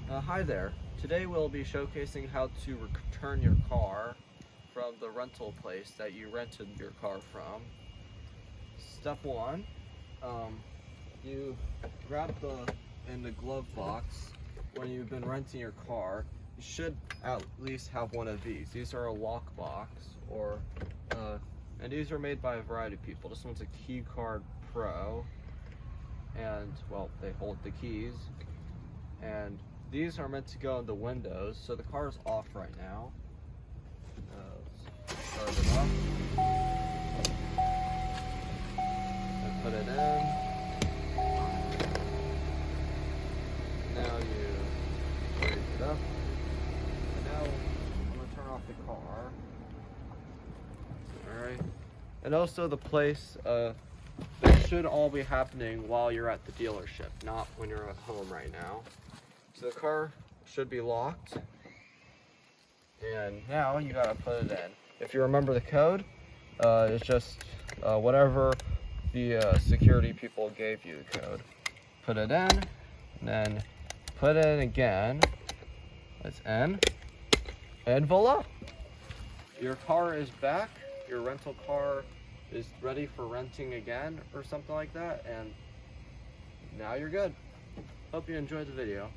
Hi there. Today we'll be showcasing how to return your car from the rental place that you rented your car from. Step one, you grab in the glove box when you've been renting your car. You should at least have one of these. These are a lockbox, and these are made by a variety of people. This one's a Keyguard Pro, and well, they hold the keys. And these are meant to go in the windows, so the car is off right now. Let's start it up and put it in. Now you raise it up, and now I'm going to turn off the car. Alright, and also the place, this should all be happening while you're at the dealership, not when you're at home right now. So the car should be locked, and now you gotta put it in. If you remember the code, it's just whatever the security people gave you the code. Put it in, and then put it in again. It's in, and voila! Your car is back. Your rental car is ready for renting again, or something like that, and now you're good. Hope you enjoyed the video.